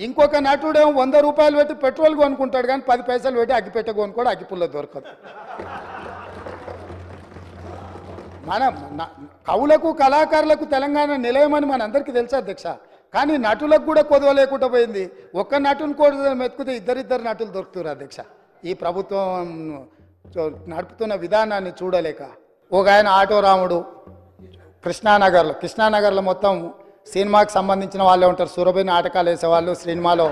ఇంకొక నటుడేమో 100 రూపాయలు పెట్టి పెట్రోల్ కొనుక్కుంటాడు, కానీ 10 పైసలు పెట్టి అగ్గిపెట్ట కొనుక్కోడు, అగ్గిపుల్ల దొరకదు. మన కవులకు కళాకారులకు తెలంగాణ నిలయమని మనందరికీ తెలుసు అధ్యక్ష. కానీ నటులకు కూడా కొదవ లేకుండా పోయింది. ఒక్క నటుని కూడా మెతుకుతే ఇద్దరిద్దరు నటులు దొరుకుతారు అధ్యక్ష. ఈ ప్రభుత్వం నడుపుతున్న విధానాన్ని చూడలేక ఒక ఆయన ఆటో రాముడు కృష్ణానగర్లో మొత్తం సినిమాకి సంబంధించిన వాళ్ళే ఉంటారు. సురభి నాటకాలు వేసేవాళ్ళు, సినిమాలో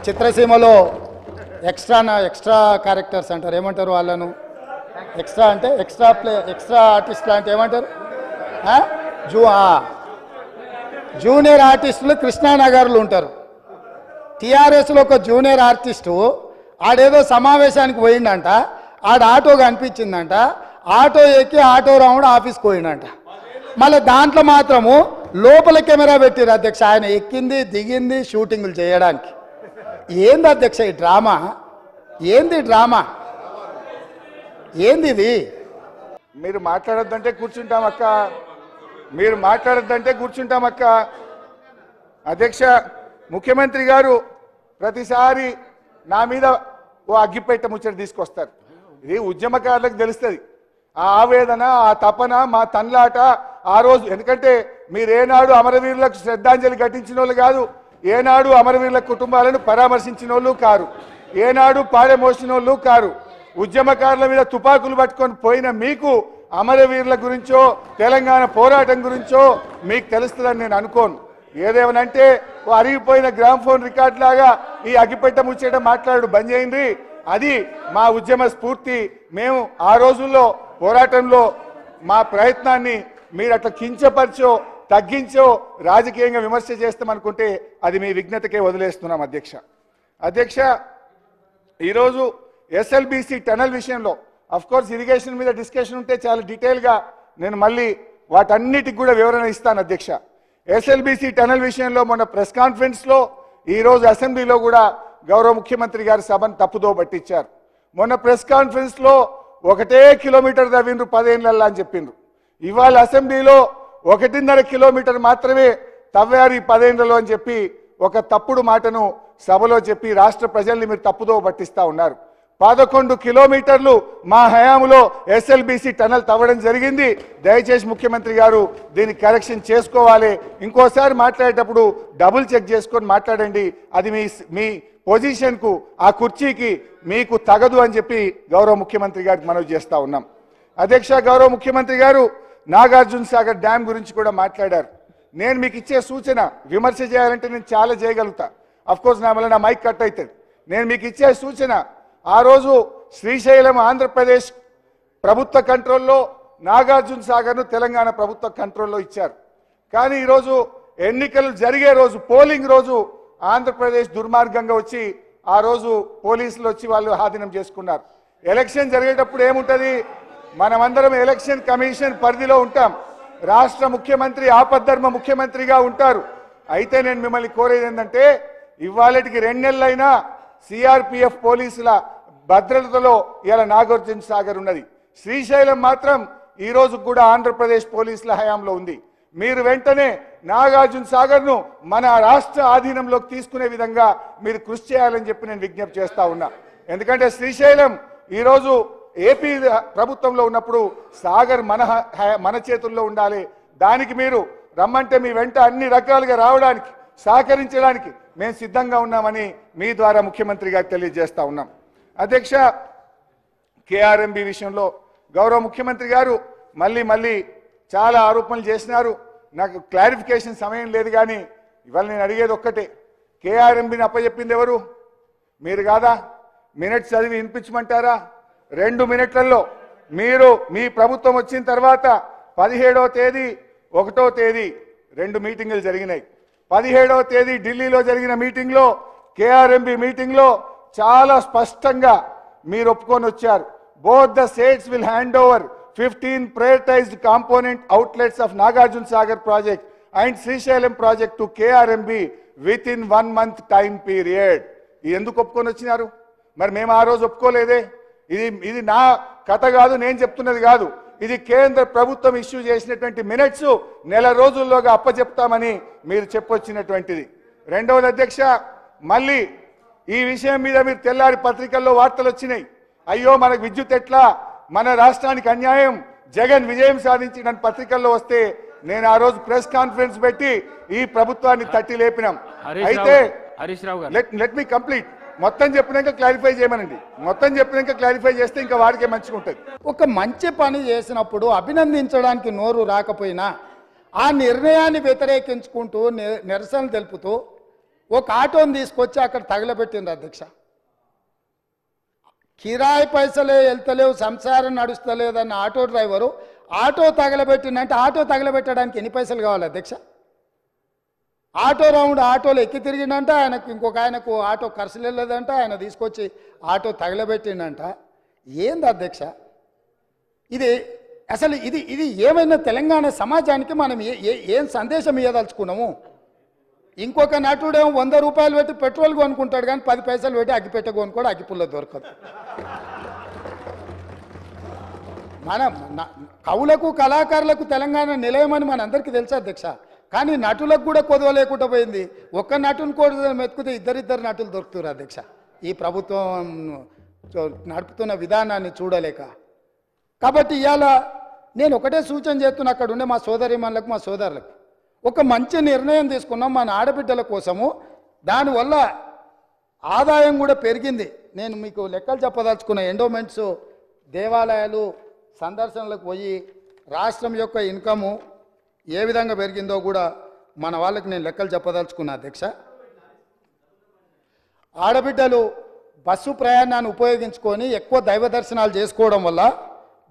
చిత్రసీమలో ఎక్స్ట్రా క్యారెక్టర్స్ అంటారు, ఏమంటారు వాళ్ళను? ఎక్స్ట్రా అంటే ఎక్స్ట్రా ఆర్టిస్టులు అంటే ఏమంటారు? జూనియర్ ఆర్టిస్టులు కృష్ణానగర్లు ఉంటారు. టీఆర్ఎస్లో ఒక జూనియర్ ఆర్టిస్టు ఆడేదో సమావేశానికి పోయిందంట, ఆడ ఆటో కనిపించిందంట, ఆటో ఎక్కి ఆటో రాముడు ఆఫీస్కి పోయిందంట. మళ్ళీ దాంట్లో మాత్రము లోపల కెమెరా పెట్టారు అధ్యక్ష, ఆయన ఎక్కింది దిగింది షూటింగులు చేయడానికి. ఏంది అధ్యక్ష ఈ డ్రామా? ఏంది డ్రామా? ఏంది ఇది? మీరు మాట్లాడొద్దంటే కూర్చుంటామక్క, మీరు మాట్లాడొద్దంటే కూర్చుంటామక్క. అధ్యక్ష, ముఖ్యమంత్రి గారు ప్రతిసారి నా మీద ఓ అగ్గిపెట్ట ముచ్చట తీసుకొస్తారు. ఇది ఉద్యమకారులకు తెలుస్తుంది ఆ ఆవేదన, ఆ తపన, మా తన్లాట ఆ రోజు. ఎందుకంటే మీరేనాడు అమరవీరులకు శ్రద్ధాంజలి ఘటించిన వాళ్ళు కాదు, ఏనాడు అమరవీరుల కుటుంబాలను పరామర్శించిన వాళ్ళు కారు, ఏనాడు పాడెమోసిన వాళ్ళు కారు. ఉద్యమకారుల మీద తుపాకులు పట్టుకొని పోయిన మీకు అమరవీరుల గురించో తెలంగాణ పోరాటం గురించో మీకు తెలుస్తుందని నేను అనుకోను. ఏదేమనంటే ఓ అరిగిపోయిన గ్రామ్ఫోన్ రికార్డ్ లాగా ఈ అగ్గిపెట్ట ముచ్చేట మాట్లాడు బంద్ చేయండి. అది మా ఉద్యమ స్ఫూర్తి. మేము ఆ రోజుల్లో పోరాటంలో మా ప్రయత్నాన్ని మీరు అట్లా కించపరిచో తగ్గించో రాజకీయంగా విమర్శ చేస్తామనుకుంటే అది మీ విజ్ఞతకే వదిలేస్తున్నాం అధ్యక్ష. ఈరోజు ఎస్ఎల్బిసి టనల్ విషయంలో కోర్స్ ఇరిగేషన్ మీద డిస్కషన్ ఉంటే చాలా డీటెయిల్గా నేను మళ్ళీ వాటన్నిటికి కూడా వివరణ ఇస్తాను అధ్యక్ష. ఎస్ఎల్బిసి టనల్ విషయంలో మొన్న ప్రెస్ కాన్ఫరెన్స్లో ఈరోజు అసెంబ్లీలో కూడా గౌరవ ముఖ్యమంత్రి గారి సభను తప్పుదో పట్టించారు. మొన్న ప్రెస్ కాన్ఫరెన్స్లో 1 కిలోమీటర్ తవ్విండ్రు 10 ఏళ్ళల్లా అని చెప్పిండ్రు. ఇవాళ అసెంబ్లీలో 1.5 కిలోమీటర్ మాత్రమే తవ్వారు ఈ 10 ఏళ్లలో అని చెప్పి ఒక తప్పుడు మాటను సభలో చెప్పి రాష్ట్ర ప్రజల్ని మీరు తప్పుదో పట్టిస్తా ఉన్నారు. 11 కిలోమీటర్లు మా హయాంలో ఎస్ఎల్బిసి టనల్ తవ్వడం జరిగింది. దయచేసి ముఖ్యమంత్రి గారు దీన్ని కరెక్షన్ చేసుకోవాలి. ఇంకోసారి మాట్లాడేటప్పుడు డబుల్ చెక్ చేసుకొని మాట్లాడండి. అది మీ పొజిషన్కు ఆ కుర్చీకి మీకు తగదు అని చెప్పి గౌరవ ముఖ్యమంత్రి గారికి మనవి చేస్తా ఉన్నాం అధ్యక్ష. గౌరవ ముఖ్యమంత్రి గారు నాగార్జున సాగర్ డ్యామ్ గురించి కూడా మాట్లాడారు. నేను మీకు ఇచ్చే సూచన, విమర్శ చేయాలంటే నేను చాలా చేయగలుగుతా, అఫ్కోర్స్ నా వల్ల నా మైక్ కట్ అవుతుంది. నేను మీకు ఇచ్చే సూచన, ఆ రోజు శ్రీశైలం ఆంధ్రప్రదేశ్ ప్రభుత్వ కంట్రోల్లో, నాగార్జున సాగర్ను తెలంగాణ ప్రభుత్వ కంట్రోల్లో ఇచ్చారు. కానీ ఈరోజు ఎన్నికలు జరిగే రోజు, పోలింగ్ రోజు ఆంధ్రప్రదేశ్ దుర్మార్గంగా వచ్చి ఆ రోజు పోలీసులు వచ్చి వాళ్ళు ఆధీనం చేసుకున్నారు. ఎలక్షన్ జరిగేటప్పుడు ఏముంటుంది, మనమందరం ఎలక్షన్ కమిషన్ పరిధిలో ఉంటాం. రాష్ట్ర ముఖ్యమంత్రి ఆపద్ధర్మ ముఖ్యమంత్రిగా ఉంటారు. అయితే నేను మిమ్మల్ని కోరేది ఏంటంటే, ఇవాళటికి 2 నెలలైనా సిఆర్పిఎఫ్ పోలీసుల భద్రతలో ఇలా నాగార్జున సాగర్ ఉన్నది. శ్రీశైలం మాత్రం ఈ రోజు కూడా ఆంధ్రప్రదేశ్ పోలీసుల హయాంలో ఉంది. మీరు వెంటనే నాగార్జున సాగర్ను మన రాష్ట్ర ఆధీనంలోకి తీసుకునే విధంగా మీరు కృషి చేయాలని చెప్పి నేను విజ్ఞప్తి చేస్తా ఉన్నా. ఎందుకంటే శ్రీశైలం ఈరోజు ఏపీ ప్రభుత్వంలో ఉన్నప్పుడు సాగర్ మన చేతుల్లో ఉండాలి. దానికి మీరు రమ్మంటే మీ వెంట అన్ని రకాలుగా రావడానికి, సహకరించడానికి మేము సిద్ధంగా ఉన్నామని మీ ద్వారా ముఖ్యమంత్రి గారికి తెలియజేస్తా ఉన్నాం అధ్యక్ష. కేఆర్ఎంబి విషయంలో గౌరవ ముఖ్యమంత్రి గారు మళ్ళీ చాలా ఆరోపణలు చేసినారు. నాకు క్లారిఫికేషన్ సమయం లేదు. కానీ ఇవాళ నేను అడిగేది ఒక్కటే, కేఆర్ఎంబిని అప్పచెప్పింది ఎవరు? మీరు కాదా? మినిట్స్ చదివి వినిపించమంటారా? 2 మినిట్లలో మీరు మీ ప్రభుత్వం వచ్చిన తర్వాత 17వ తేదీ 1వ తేదీ 2 మీటింగులు జరిగినాయి. 17వ తేదీ ఢిల్లీలో జరిగిన మీటింగ్లో, కేఆర్ఎంబి మీటింగ్లో చాలా స్పష్టంగా మీరు ఒప్పుకొని వచ్చారు. Both the states will hand over 15 prioritized component outlets of Nagarjuna Sagar project and Srisailam project to KRMB within 1 month time period. ఇది ఎందుకు ఒప్పుకొని వచ్చినారు? మరి మేము ఆ రోజు ఒప్పుకోలేదే. ఇది నా కథ కాదు, నేను చెప్తున్నది కాదు. ఇది కేంద్ర ప్రభుత్వం ఇష్యూ చేసినటువంటి మినిట్స్ నెల రోజుల్లోగా అప్పచెప్తామని మీరు చెప్పొచ్చినటువంటిది. రెండవది అధ్యక్ష, మళ్ళీ ఈ విషయం మీద మీరు తెల్లారి పత్రికల్లో వార్తలు వచ్చినాయి. అయ్యో మనకు విద్యుత్ ఎట్లా, మన రాష్ట్రానికి అన్యాయం, జగన్ విజయం సాధించిన పత్రికల్లో వస్తే నేను ఆ రోజు ప్రెస్ కాన్ఫరెన్స్ పెట్టి ఈ ప్రభుత్వాన్ని తట్టి లేపినాం. అయితే లెట్ మీ కంప్లీట్. మొత్తం చెప్పినాక క్లారిఫై చేయమనండి. మొత్తం చెప్పినాక క్లారిఫై చేస్తే ఇంకా వాడికే మంచిగా ఉంటుంది. ఒక మంచి పని చేసినప్పుడు అభినందించడానికి నోరు రాకపోయినా ఆ నిర్ణయాన్ని వ్యతిరేకించుకుంటూ నిరసన తెలుపుతూ ఒక ఆటోని తీసుకొచ్చి అక్కడ తగలబెట్టింది అధ్యక్ష. కిరాయి పైసలే వెళ్తలేవు, సంసారం నడుస్తలేదన్న ఆటో డ్రైవరు ఆటో తగలబెట్టిందంటే ఆటో తగలబెట్టడానికి ఎన్ని పైసలు కావాలి అధ్యక్ష? ఆటో రౌండ్ ఆటోలో ఎక్కి తిరిగిందంట, ఆయనకు ఇంకొక ఆయనకు ఆటో ఖర్చులు వెళ్ళదంట, ఆయన తీసుకొచ్చి ఆటో తగలబెట్టిండంట. ఏంది అధ్యక్ష ఇది? అసలు ఇది ఏమైనా తెలంగాణ సమాజానికి మనం ఏం సందేశం ఇవ్వదలుచుకున్నాము? ఇంకొక నటుడేమో 100 రూపాయలు పెట్టి పెట్రోల్ కొనుక్కుంటాడు, కానీ 10 పైసలు పెట్టి అగ్గిపెట్ట కొనుక్కోడు, అగ్గిపుల్ల దొరకదు. మన కవులకు కళాకారులకు తెలంగాణ నిలయమని మనందరికీ తెలుసు అధ్యక్ష. కానీ నటులకు కూడా కొదవ లేకుండా పోయింది. ఒక్క నటుని కూడా మెతుకుతే ఇద్దరిద్దరు నటులు దొరుకుతారు అధ్యక్ష. ఈ ప్రభుత్వం నడుపుతున్న విధానాన్ని చూడలేక. కాబట్టి ఇవాళ నేను ఒకటే సూచన చేస్తున్నా, అక్కడ ఉండే మా సోదరిమణులకు, మా సోదరులకు ఒక మంచి నిర్ణయం తీసుకున్నాం మన ఆడబిడ్డల కోసము. దానివల్ల ఆదాయం కూడా పెరిగింది. నేను మీకు లెక్కలు చెప్పదలుచుకున్న ఎండోమెంట్స్, దేవాలయాలు సందర్శనలకు పోయి రాష్ట్రం యొక్క ఇన్కము ఏ విధంగా పెరిగిందో కూడా మన వాళ్ళకి నేను లెక్కలు చెప్పదలుచుకున్నా అధ్యక్ష. ఆడబిడ్డలు బస్సు ప్రయాణాన్ని ఉపయోగించుకొని ఎక్కువ దైవ దర్శనాలు చేసుకోవడం వల్ల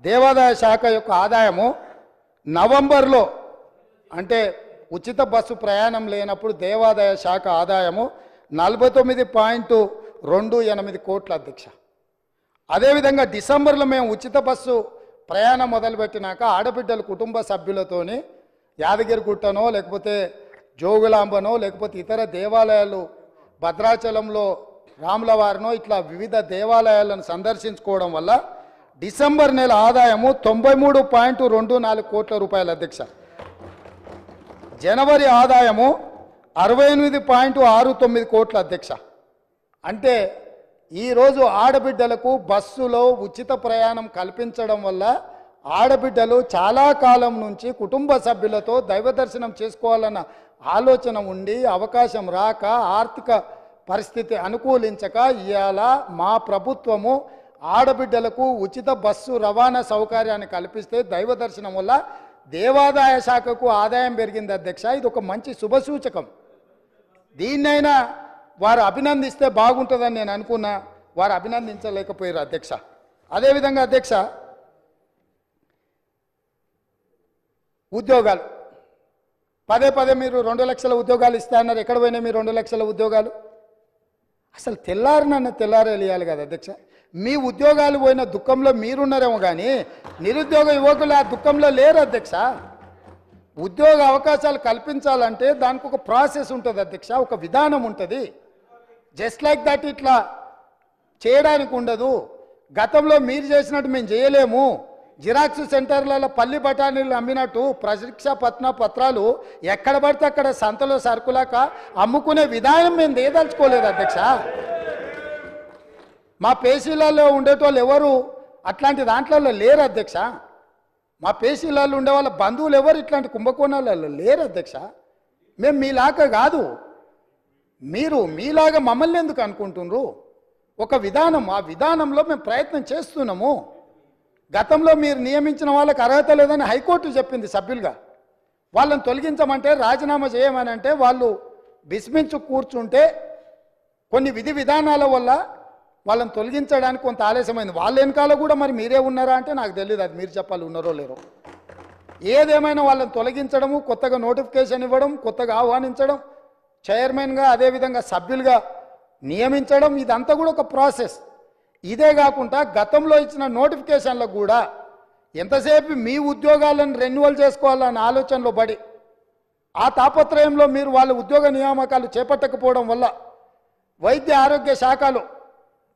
దేవాదాయ శాఖ యొక్క ఆదాయము నవంబర్లో, అంటే ఉచిత బస్సు ప్రయాణం లేనప్పుడు దేవాదాయ శాఖ ఆదాయము 49.28 కోట్ల అధ్యక్ష. అదేవిధంగా డిసెంబర్లో మేము ఉచిత బస్సు ప్రయాణం మొదలుపెట్టినాక ఆడబిడ్డలు కుటుంబ సభ్యులతోని యాదగిరిగుట్టనో లేకపోతే జోగులాంబనో లేకపోతే ఇతర దేవాలయాలు భద్రాచలంలో రాములవారినో ఇట్లా వివిధ దేవాలయాలను సందర్శించుకోవడం వల్ల డిసెంబర్ నెల ఆదాయము 93.24 కోట్ల రూపాయల అధ్యక్ష. జనవరి ఆదాయము 68.69 కోట్ల అధ్యక్ష. అంటే ఈరోజు ఆడబిడ్డలకు బస్సులో ఉచిత ప్రయాణం కల్పించడం వల్ల ఆడబిడ్డలు చాలా కాలం నుంచి కుటుంబ సభ్యులతో దైవ దర్శనం చేసుకోవాలన్న ఆలోచన ఉండి అవకాశం రాక ఆర్థిక పరిస్థితి అనుకూలించక ఇవాళ మా ప్రభుత్వము ఆడబిడ్డలకు ఉచిత బస్సు రవాణా సౌకర్యాన్ని కల్పిస్తే దైవ దర్శనం వల్ల దేవాదాయ శాఖకు ఆదాయం పెరిగింది అధ్యక్ష. ఇది ఒక మంచి శుభసూచకం. దీన్నైనా వారు అభినందిస్తే బాగుంటుందని నేను అనుకున్నా, వారు అభినందించలేకపోయారు అధ్యక్ష. అదేవిధంగా అధ్యక్ష, ఉద్యోగాలు పదే మీరు 2 లక్షల ఉద్యోగాలు ఇస్తా అన్నారు. ఎక్కడ పోయినా మీరు 2 లక్షల ఉద్యోగాలు? అసలు తెల్లారేయాలి కదా అధ్యక్ష. మీ ఉద్యోగాలు పోయిన దుఃఖంలో మీరున్నారేమో కానీ నిరుద్యోగ యువకులు ఆ దుఃఖంలో లేరు అధ్యక్ష. ఉద్యోగ అవకాశాలు కల్పించాలంటే దానికి ఒక ప్రాసెస్ ఉంటుంది అధ్యక్ష, ఒక విధానం ఉంటుంది. జస్ట్ లైక్ దట్ ఇట్లా చేయడానికి ఉండదు. గతంలో మీరు చేసినట్టు మేము చేయలేము. జిరాక్స్ సెంటర్లలో పల్లి బఠానీలు అమ్మినట్టు పరీక్ష పత్రాలు ఎక్కడ పడితే అక్కడ సంతలో సరుకులాక అమ్ముకునే విధానం మేము దేదలుచుకోలేదు అధ్యక్ష. మా పేషీలలో ఉండేటోళ్ళు ఎవరు అట్లాంటి దాంట్లలో లేరు అధ్యక్ష. మా పేషీలలో ఉండే వాళ్ళ బంధువులు ఎవరు ఇట్లాంటి కుంభకోణాలలో లేరు అధ్యక్ష. మేము మీలాగా కాదు, మీరు మీలాగా మమ్మల్ని ఎందుకు అనుకుంటున్నారు? ఒక విధానం, ఆ విధానంలో మేము ప్రయత్నం చేస్తున్నాము. గతంలో మీరు నియమించిన వాళ్ళకి అర్హత లేదని హైకోర్టు చెప్పింది సభ్యులుగా. వాళ్ళని తొలగించమంటే రాజీనామా చేయమని అంటే వాళ్ళు విస్మించు కూర్చుంటే కొన్ని విధి విధానాల వల్ల వాళ్ళని తొలగించడానికి కొంత ఆలస్యమైంది. వాళ్ళ వెనకాల కూడా మరి మీరే ఉన్నారా అంటే నాకు తెలియదు, అది మీరు చెప్పాలి ఉన్నారో లేరో. ఏదేమైనా వాళ్ళని తొలగించడము, కొత్తగా నోటిఫికేషన్ ఇవ్వడం, కొత్తగా ఆహ్వానించడం, చైర్మన్గా అదేవిధంగా సభ్యులుగా నియమించడం, ఇదంతా కూడా ఒక ప్రాసెస్. ఇదే కాకుండా గతంలో ఇచ్చిన నోటిఫికేషన్లకు కూడా ఎంతసేపు మీ ఉద్యోగాలను రెన్యువల్ చేసుకోవాలన్న ఆలోచనలో పడి ఆ తాపత్రయంలో మీరు వాళ్ళ ఉద్యోగ నియామకాలు చేపట్టకపోవడం వల్ల వైద్య ఆరోగ్య శాఖలో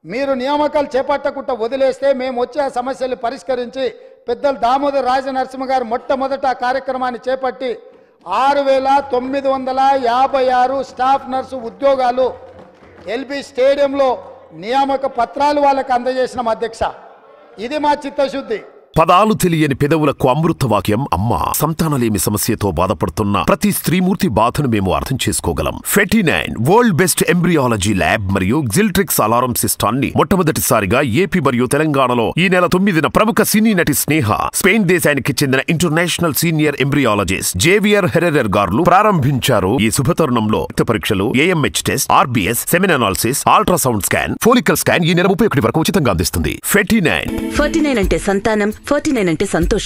మీరు నియామకాలు చేపట్టకుండా వదిలేస్తే మేము వచ్చే ఆ సమస్యలు పరిష్కరించి పెద్దలు దామోదర్ రాజనరసింహ గారు మొట్టమొదట ఆ కార్యక్రమాన్ని చేపట్టి 6,956 స్టాఫ్ నర్సు ఉద్యోగాలు ఎల్బీ స్టేడియంలో నియామక పత్రాలు వాళ్ళకి అందజేసినాం అధ్యక్ష. ఇది మా చిత్తశుద్ధి. పదాలు తెలియని పెదవులకు అమృత వాక్యం అమ్మ. సంతానలేమి సమస్యతో బాధపడుతున్న ప్రతి స్త్రీమూర్తి బాధను మేము అర్థం చేసుకోగలం. 49 వరల్డ్ బెస్ట్ ఎంబ్రియాలజీ ల్యాబ్ మరియు జిల్ట్రిక్స్ అలారం సిస్టాన్ని మొట్టమొదటిసారిగా ఏపీ మరియు తెలంగాణలో ఈ నెల 9న ప్రముఖ సినీ నటి స్నేహ, స్పెయిన్ దేశానికి చెందిన international senior embryologist Javier Herrera గారు ప్రారంభించారు. ఈ శుభతరుణంలో రక్త పరీక్షలు, AMH test, RBS, semen analysis, ultrasound scan, follicle scan ఈ నెల 31 వరకు ఉచితంగా అందిస్తుంది. 49 అంటే సంతానం, 49 అంటే సంతోషం.